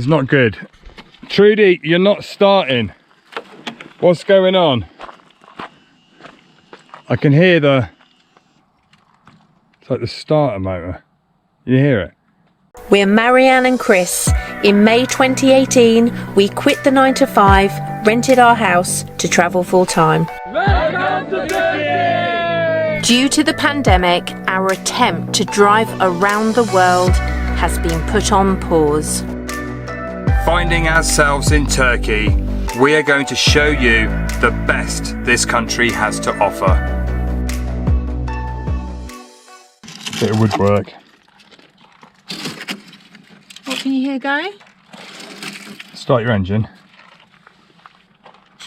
It's not good. Trudy, you're not starting. What's going on? I can hear it's like the starter motor. You hear it? We're Marianne and Chris. In May 2018, we quit the 9 to 5, rented our house to travel full time. Due to the pandemic, our attempt to drive around the world has been put on pause. Finding ourselves in Turkey, we are going to show you the best this country has to offer. Bit of woodwork. What can you hear, Guy? Start your engine.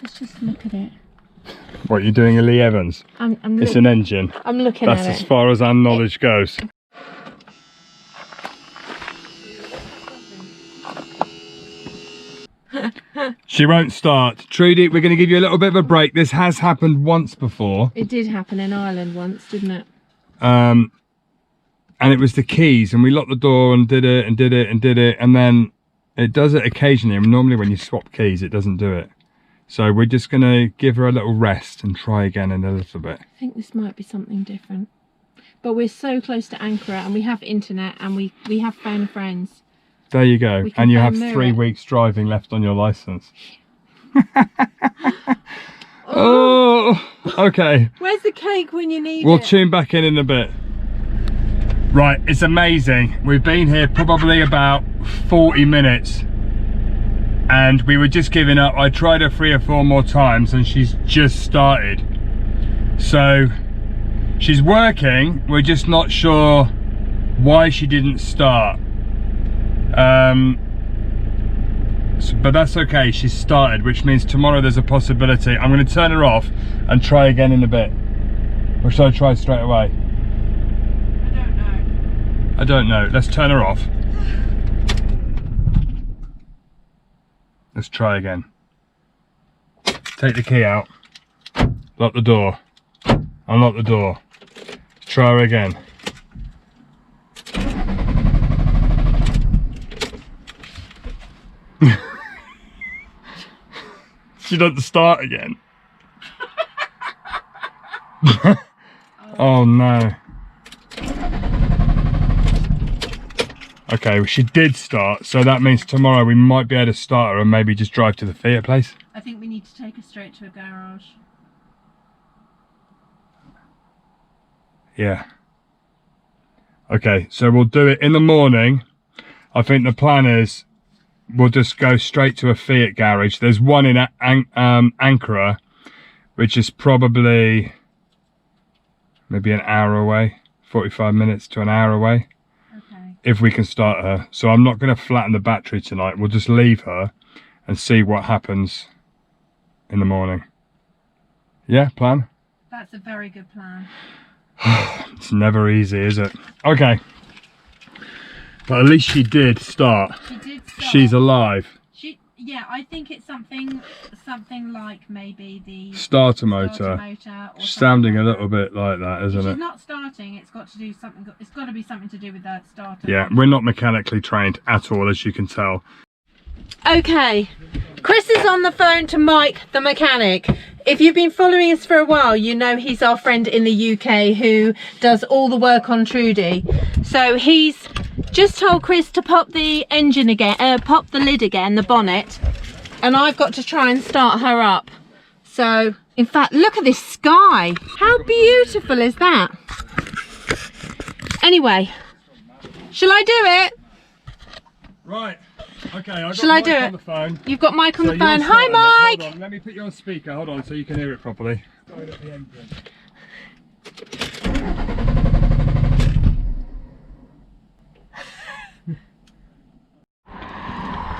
Let's just look at it. What, you're doing a Lee Evans? It's an engine. I'm looking That's at it. as far as our knowledge goes. She won't start. Trudy, we're going to give you a little bit of a break. This has happened once before. It did happen in Ireland once, didn't it? And it was the keys, and we locked the door and did it and did it and did it, and then it does it occasionally, and normally when you swap keys it doesn't do it. So we're just going to give her a little rest and try again in a little bit. I think this might be something different. But we're so close to Ankara, and we have internet, and we have phone friends. There you go. And you have 3 it. weeks driving left on your license. Oh, okay. Where's the cake when you need We'll it? tune back in a bit. Right, it's amazing. We've been here probably about 40 minutes and we were just giving up. I tried her 3 or 4 more times and she's just started. So she's working, we're just not sure why she didn't start. But that's okay, she's started, which means tomorrow there's a possibility. I'm going to turn her off and try again in a bit. Or should I try straight away? I don't know. Let's turn her off. Let's try again. Take the key out. Lock the door. Unlock the door. Let's try her again. She doesn't start again. Oh no. Okay, well, she did start, so that means tomorrow we might be able to start her and maybe just drive to the Fiat place. I think we need to take her straight to a garage. Yeah. Okay, so we'll do it in the morning. I think the plan is we'll just go straight to a Fiat garage. There's one in Ankara, which is probably maybe an hour away, 45 minutes to an hour away. If we can start her. So I'm not going to flatten the battery tonight. We'll just leave her and see what happens in the morning. Yeah, plan? That's a very good plan. It's never easy, is it? Okay. But at least she did start. She did start. She's alive. Yeah, I think it's something like maybe the starter motor or sounding a little bit like that, isn't it? She's not starting. It's got to do something. It's got to be something to do with that starter. Yeah, we're not mechanically trained at all, as you can tell. Okay, Chris is on the phone to Mike, the mechanic. If you've been following us for a while, you know he's our friend in the UK who does all the work on Trudy. So he's just told Chris to pop the engine again, pop the lid again, the bonnet, and I've got to try and start her up. So, in fact, look at this sky. How beautiful is that? Anyway, shall I do it? Right. Okay, I've Shall got I Mike do on the phone. You've got Mike on the phone. you're Hi, starting it. Mike. Hold on, let me put you on speaker. Hold on, so you can hear it properly. Starting up the engine.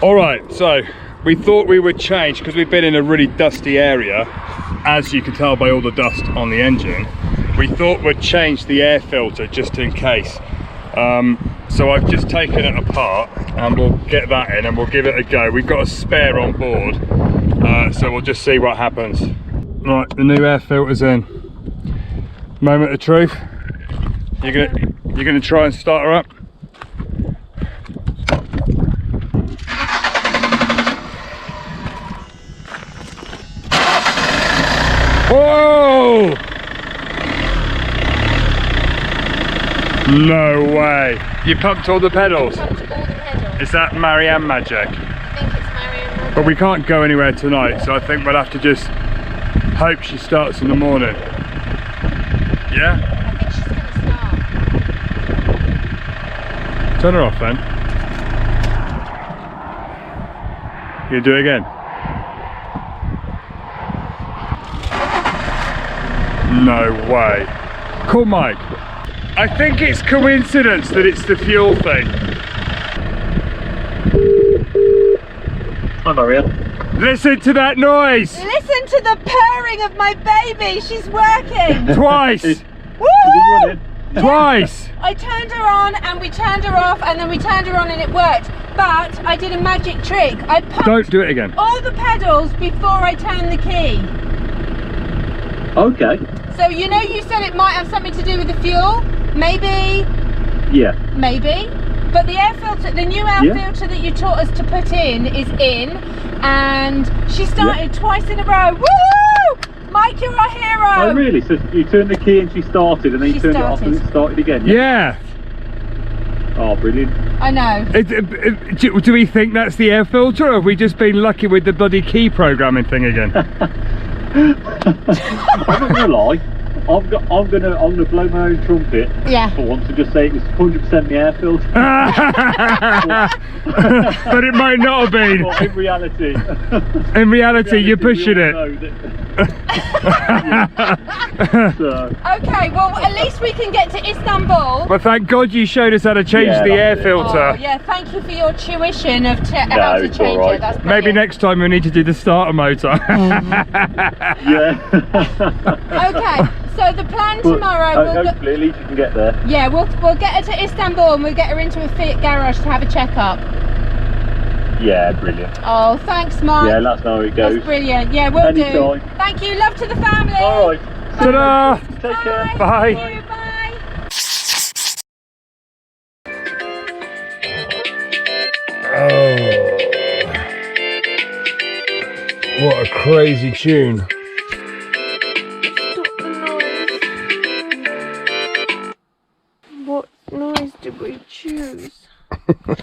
All right, so we thought we would change because we've been in a really dusty area, as you can tell by all the dust on the engine. We thought we'd change the air filter just in case. So I've just taken it apart and we'll get that in and we'll give it a go. We've got a spare on board, so we'll just see what happens. Right, the new air filter's in. Moment of truth. You're gonna try and start her up. Whoa! No way. You pumped all the pedals? Pumped all the pedals. Is that Marianne magic? I think it's Marianne magic. But we can't go anywhere tonight, so I think we'll have to just hope she starts in the morning. Yeah? I think she's going to start. Turn her off then. You do it again? No way. Call Mike. I think it's coincidence that it's the fuel thing. Hi Marianne. Listen to that noise! Listen to the purring of my baby. She's working. Twice! Is Woo! he running? Twice! I turned her on and we turned her off and then we turned her on and it worked. But I did a magic trick. I pumped Don't do it again. all the pedals before I turned the key. Okay. So you know you said it might have something to do with the fuel? Maybe, Yeah. maybe. But the air filter, the new air Yeah. filter that you taught us to put in is in. And she started twice in a row. Woo! Mike, you're our hero. Oh really? So you turned the key and she started, and then She you turned it off and started. it started again? Yeah! Oh, brilliant. I know. Do we think that's the air filter, or have we just been lucky with the bloody key programming thing again? I'm not gonna lie. I'm gonna blow my own trumpet Yeah. for once and just say it was 100% the air filter. But it might not have been. But in reality, In reality, you're pushing we all it. know that- So, Okay, well at least we can get to Istanbul. Well, thank God you showed us how to change Yeah, the air that's it. filter. Oh, yeah, thank you for your tuition of how to it's change all right. it. That's Maybe brilliant. next time we need to do the starter motor. yeah. Okay, so the plan But, tomorrow, we'll go, hopefully at least you can get there. yeah, we'll get her to Istanbul and we'll get her into a Fiat garage to have a checkup. Yeah, brilliant. Oh, thanks, Mike. Yeah, that's how it goes. That's brilliant. Yeah, we'll do. Anytime. Thank you. Love to the family. All right. Ta-da! Take care. Bye. Thank you, bye. Oh, what a crazy tune. Stop the noise. What noise did we choose? How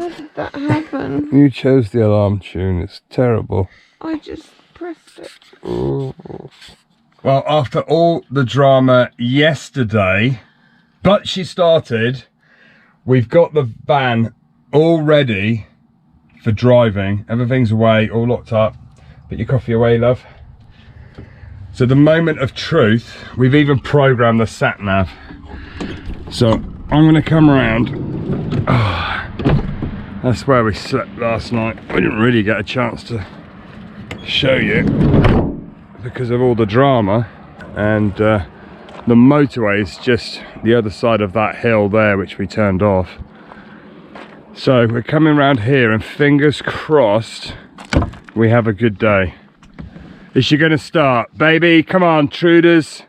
did that happen? You chose the alarm tune, it's terrible. I just pressed it. Well, after all the drama yesterday, but she started, we've got the van all ready for driving. Everything's away, all locked up. Put your coffee away, love. So the moment of truth, we've even programmed the sat nav. So I'm gonna come around. That's where we slept last night. We didn't really get a chance to show you because of all the drama, and the motorway is just the other side of that hill there, which we turned off. So we're coming around here, and fingers crossed we have a good day. Is she going to start? Baby, come on, Truders.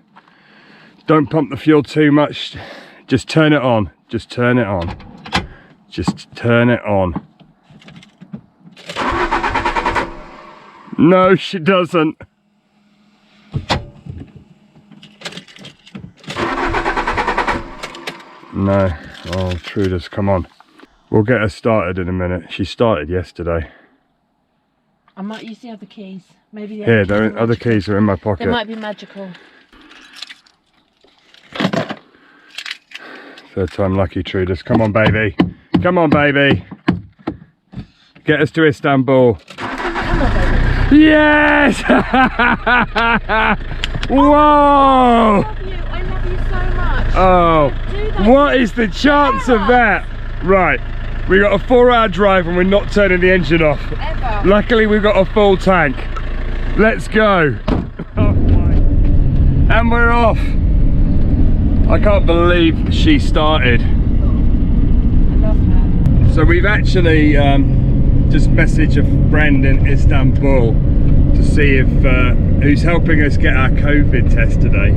Don't pump the fuel too much. Just turn it on. Just turn it on. Just turn it on. No, she doesn't. No. Oh, Truders, come on. We'll get her started in a minute. She started yesterday. I might use the other keys. Maybe the Here, the other keys are in my They pocket. might be magical. Third time lucky, Truders. Come on, baby. Come on, baby. Get us to Istanbul. Come on, baby. Yes! Whoa! I love you so much. Oh, Do that. what is the chance of that? Right, we got a 4-hour drive and we're not turning the engine off. Ever. Luckily, we've got a full tank. Let's go. And we're off. I can't believe she started. I love her. So we've actually just messaged a friend in Istanbul to see if who's helping us get our COVID test today.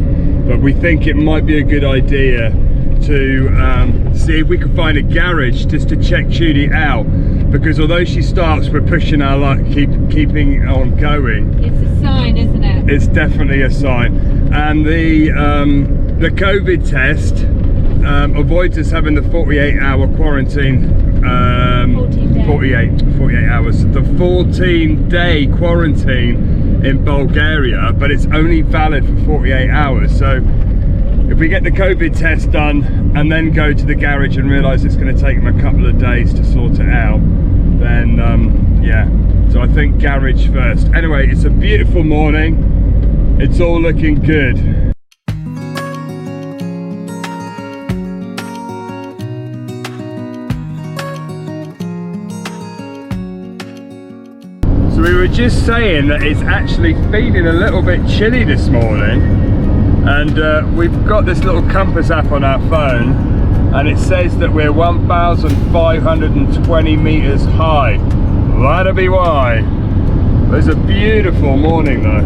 But we think it might be a good idea to see if we can find a garage just to check Judy out, because although she starts, we're pushing our luck, keeping on going. It's a sign, isn't it? it's definitely a sign. And the COVID test avoids us having the 48-hour quarantine. 48 hours. The 14-day quarantine in Bulgaria, but it's only valid for 48 hours. So if we get the COVID test done and then go to the garage and realise it's going to take them a couple of days to sort it out, then yeah. So I think garage first. Anyway, it's a beautiful morning. It's all looking good. So we were just saying that it's actually feeling a little bit chilly this morning, and we've got this little compass app on our phone, and it says that we're 1,520 meters high. That'll be why. It's a beautiful morning though.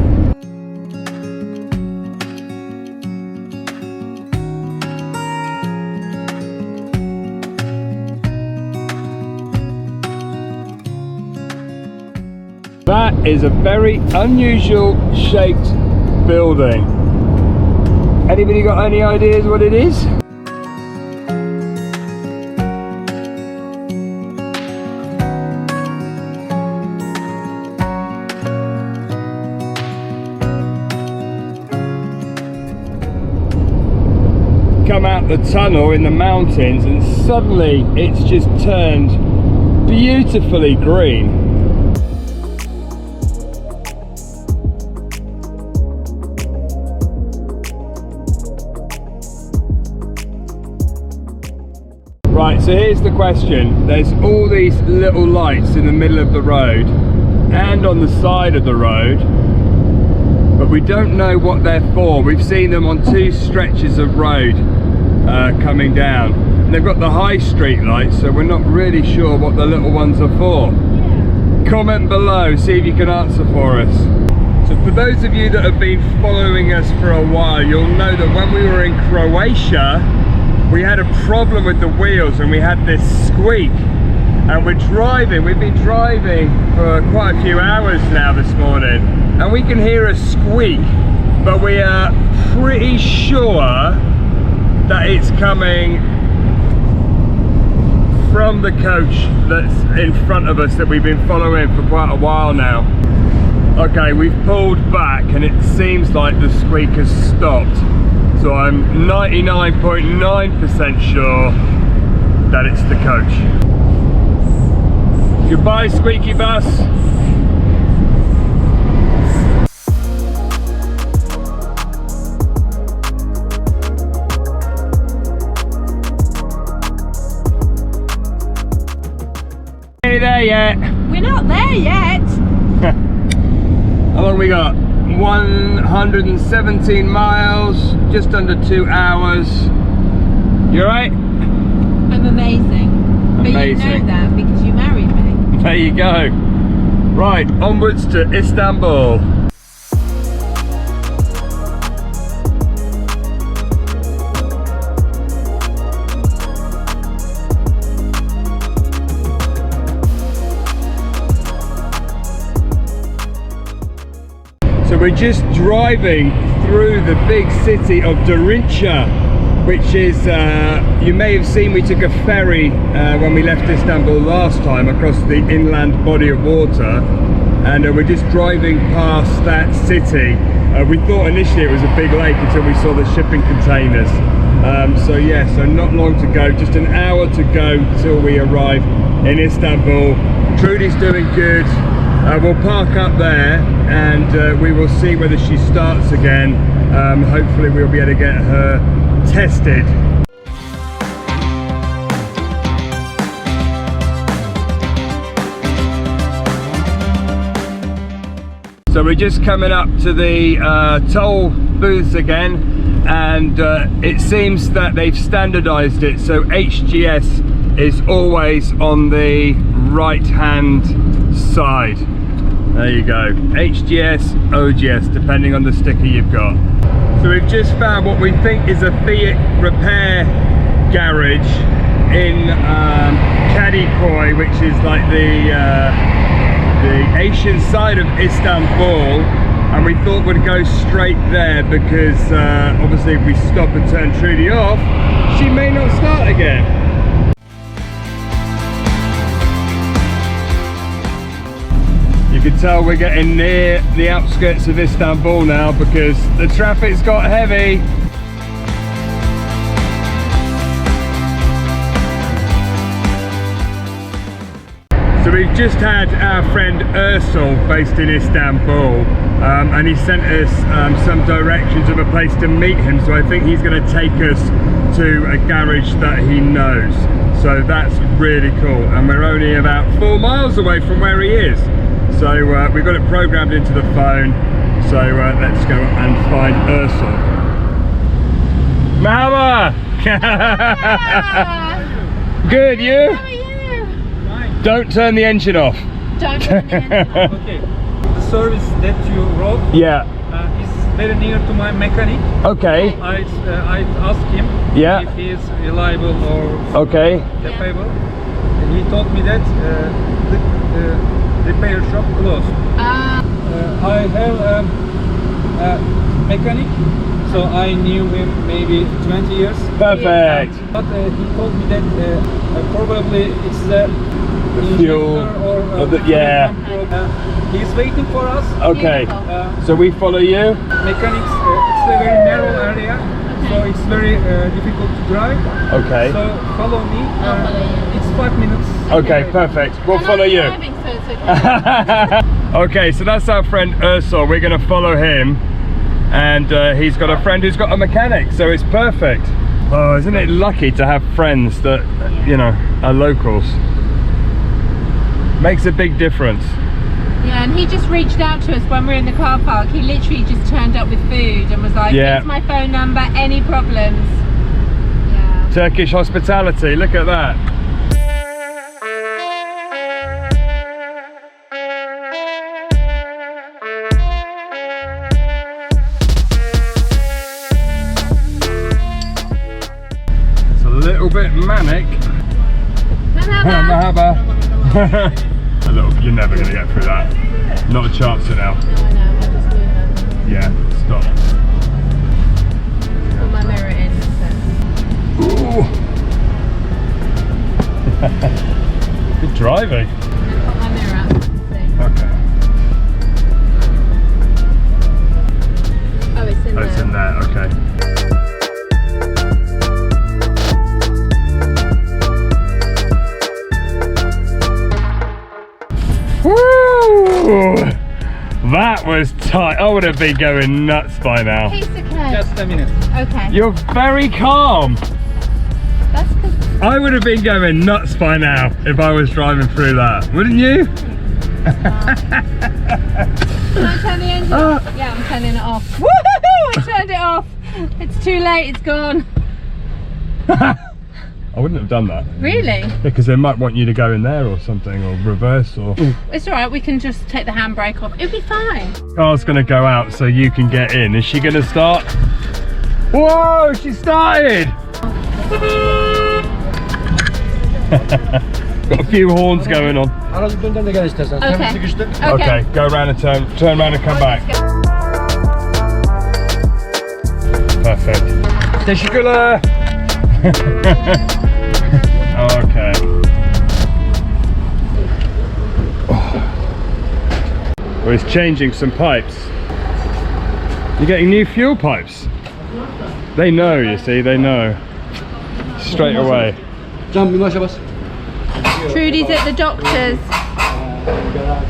That is a very unusual shaped building. Anybody got any ideas what it is? Come out the tunnel in the mountains and suddenly it's just turned beautifully green. Right, so here's the question. There's all these little lights in the middle of the road and on the side of the road, but we don't know what they're for. We've seen them on two stretches of road coming down. And they've got the high street lights, so we're not really sure what the little ones are for. Comment below, see if you can answer for us. So for those of you that have been following us for a while, you'll know that when we were in Croatia, we had a problem with the wheels and we had this squeak, and we've been driving for quite a few hours now this morning, and we can hear a squeak, but we are pretty sure that it's coming from the coach that's in front of us that we've been following for quite a while now. Okay, we've pulled back and it seems like the squeak has stopped. So I'm 99.9% sure that it's the coach. Goodbye, squeaky bus. Ain't there yet? We're not there yet. How long we got? 117 miles, just under 2 hours. You alright? I'm amazing. But Amazing. you know that because you married me. There you go. Right, onwards to Istanbul. So we're just driving through the big city of Darincha, which is, you may have seen we took a ferry when we left Istanbul last time across the inland body of water, and we're just driving past that city. We thought initially it was a big lake until we saw the shipping containers. So yeah, so not long to go, just an hour to go till we arrive in Istanbul. Trudy's doing good. We'll park up there and we will see whether she starts again. Hopefully we'll be able to get her tested. So we're just coming up to the toll booths again, and it seems that they've standardized it, so HGS is always on the right hand side. There you go, HGS, OGS, depending on the sticker you've got. So we've just found what we think is a Fiat repair garage in Kadıköy, which is like the Asian side of Istanbul, and we thought we'd go straight there because obviously if we stop and turn Trudy off, she may not start again. You can tell we're getting near the outskirts of Istanbul now because the traffic's got heavy. So we've just had our friend Ursel based in Istanbul and he sent us some directions of a place to meet him, so I think he's going to take us to a garage that he knows. So that's really cool, and we're only about 4 miles away from where he is. So we've got it programmed into the phone, so let's go and find Ursel. Merhaba! Good, you? How are you? Don't turn the engine off. Don't turn the engine off. Okay, the service that you wrote Yeah, is very near to my mechanic. okay, I asked him Yeah. if he is reliable or okay. capable. And he told me that the repair shop closed. I have a mechanic, so I knew him maybe 20 years. Perfect. But he told me that probably it's the fuel injector or of the- yeah. He's waiting for us. Okay, Beautiful. so we follow you? Mechanics, it's a very narrow area, so it's very difficult to drive. Okay. So follow me. I'll follow you. It's 5 minutes. Okay, perfect. We'll And follow I'm you. driving, so it's okay. Okay, so that's our friend Ursel. We're going to follow him, and he's got a friend who's got a mechanic, so it's perfect. Oh, isn't it lucky to have friends that, you know, are locals? Makes a big difference. Yeah, and he just reached out to us when we were in the car park. He literally just turned up with food and was like, Yeah. here's my phone number, any problems. Yeah. Turkish hospitality, look at that. It's a little bit manic. Merhaba. Merhaba. A little, you're never going to get through that. Not a chance now. No, I know, I'll just do that. Yeah, stop. Put my mirror in. Ooh. Good driving. Put my mirror up. See. Okay. Oh, it's in Oh, there. it's in there, okay. Woo! That was tight. I would have been going nuts by now. Piece of cake. Just a minute. Okay. You're very calm. That's because. I would have been going nuts by now if I was driving through that, wouldn't you? Can I turn the engine off? Yeah, I'm turning it off. Woohoo! I turned it off. It's too late. It's gone. I wouldn't have done that. Really? Because they might want you to go in there or something, or reverse, or... It's all right. We can just take the handbrake off. It'll be fine. Car's gonna go out so you can get in. Is she gonna start? Whoa, she started! Got a few horns going on. Aracı dönden de gel istersen. Okay. Sen sıkıştık. Okay, go around and turn around and come back. Perfect. Teşekkürler. Okay. Well, he's changing some pipes. You're getting new fuel pipes. They know, you see, they know. Straight away. Can bir maşa bas. Trudy's at the doctor's.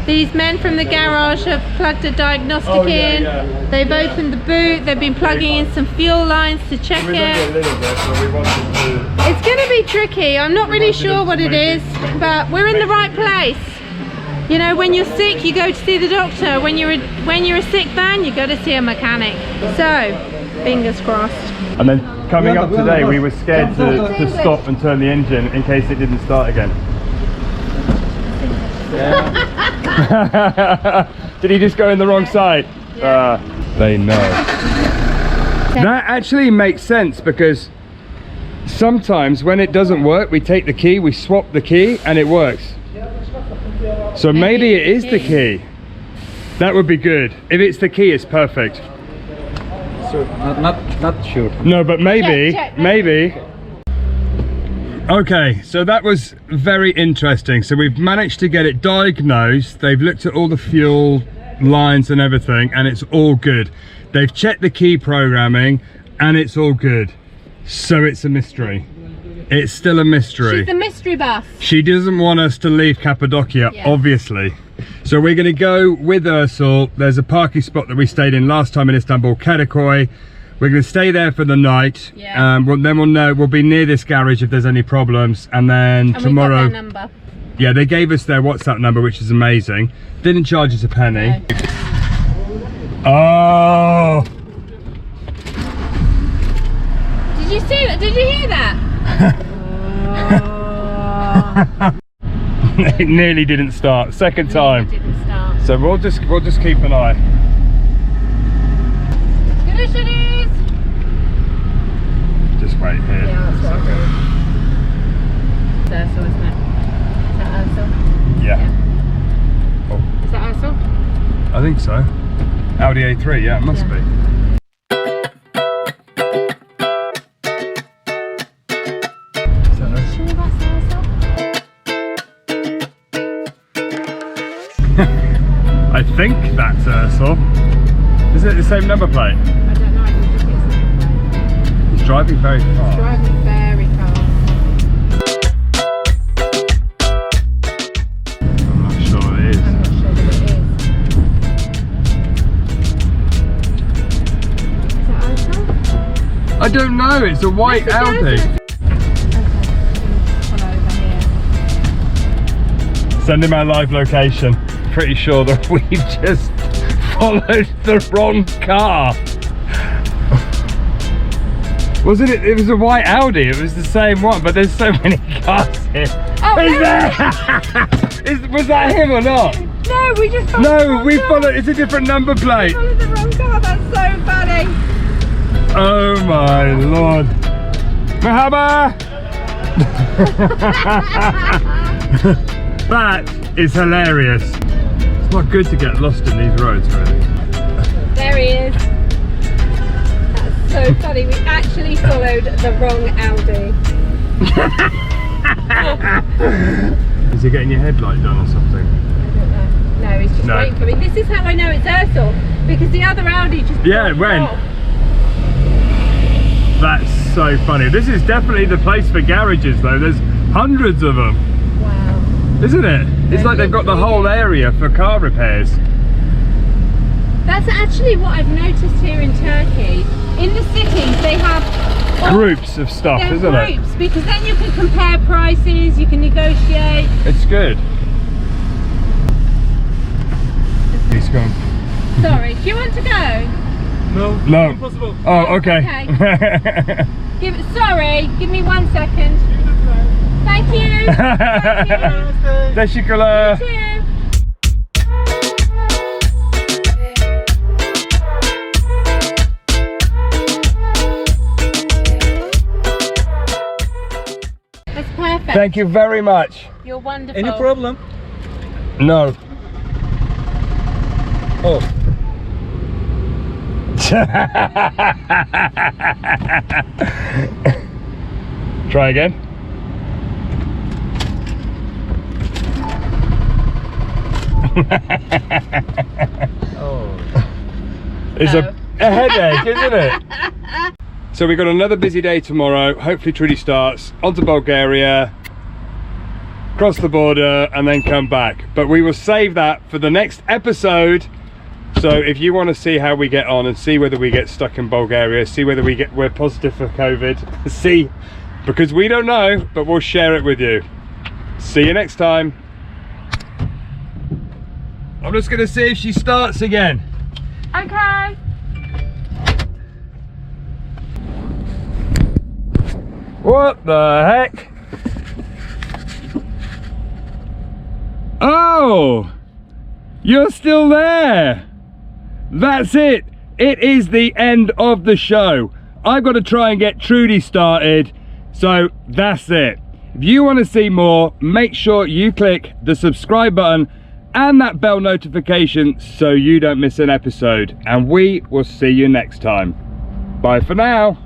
These men from the garage have plugged a diagnostic Oh, yeah, in. yeah. They've opened the boot. They've been plugging in some fuel lines to check We've done it a it. little bit, but we wanted to... It's going to be tricky. I'm not really sure what it is, but we're in the right place. You know, when you're sick, you go to see the doctor. When you're a sick man, you go to see a mechanic. So, fingers crossed. And then coming up today, we were scared to stop and turn the engine in case it didn't start again. Did he just go in the wrong side? They know. That actually makes sense because sometimes when it doesn't work, we take the key, we swap the key and it works. So maybe it is the key. That would be good. If it's the key, it's perfect. So not sure. No, but maybe, Check. maybe. Okay, so that was very interesting. So we've managed to get it diagnosed. They've looked at all the fuel lines and everything, and it's all good. They've checked the key programming, and it's all good. So it's a mystery. It's still a mystery. She's the mystery bus. She doesn't want us to leave Cappadocia, Yeah. obviously. So we're going to go with Ursel. There's a parking spot that we stayed in last time in Istanbul, Kadıköy. We're going to stay there for the night. Yeah. Then we'll know. We'll be near this garage if there's any problems. And then And tomorrow, we got their number. yeah, they gave us their WhatsApp number, which is amazing. Didn't charge us a penny. No. Oh. Did you see that? Did you hear that? It nearly didn't start. Second time. Didn't start. So we'll just keep an eye. Görüşürüz. Just wait here. Yeah, that's what I'll do. It's Ursel, isn't it? Is that Ursel? Yeah. Oh, Is that Ursel? I think so. Audi A3, yeah, it must Yeah. be. Is that Ursel? Sure that's Ursel? I think that's Ursel. Is it the same number plate? I don't know, I don't think it's that. He's driving very fast. Driving very fast. I'm not sure it is. I'm not sure that it is. Is that Ursel? I don't know, it's a white This is Audi. Ursel. Okay, follow over here. Send him our live location. Pretty sure that we've just followed the wrong car. Wasn't it? It was a white Audi. It was the same one, but there's so many cars here. Oh, Is no. there? Was that him or not? No, we just followed the No, wrong we car. followed. It's a different number plate. Followed the wrong car. That's so funny. Oh my lord. Mahaba! That is hilarious. It's not good to get lost in these roads, really. There he is. That's so funny. We actually followed the wrong Audi. Is he getting your headlight done or something? I don't know. No, he's just No. waiting for me. This is how I know it's Ursel, because the other Audi just Yeah, it blocked went. off. That's so funny. This is definitely the place for garages, though. There's hundreds of them, Wow. isn't it? It's like they've got the whole area for car repairs. That's actually what I've noticed here in Turkey. In the cities, they have all- Groups of stuff, they're isn't it? groups, because then you can compare prices, you can negotiate. It's good. He's gone. Sorry, do you want to go? No. No. Impossible. Oh, okay. Sorry, give me 1 second. Thank you. Thank you. Teşekkürler. Cheers. That's perfect. Thank you very much. You're wonderful. Any problem? No. Oh. Try again. Oh. It's No. a headache, isn't it? So we've got another busy day tomorrow. Hopefully Trudy starts onto Bulgaria, cross the border, and then come back. But we will save that for the next episode. So if you want to see how we get on and see whether we get stuck in Bulgaria, see whether we're positive for COVID, see, because we don't know, but we'll share it with you. See you next time. I'm just going to see if she starts again. Okay. What the heck? Oh, you're still there. That's it. It is the end of the show. I've got to try and get Trudy started. So that's it. If you want to see more, make sure you click the subscribe button and that bell notification so you don't miss an episode. And we will see you next time. Bye for now.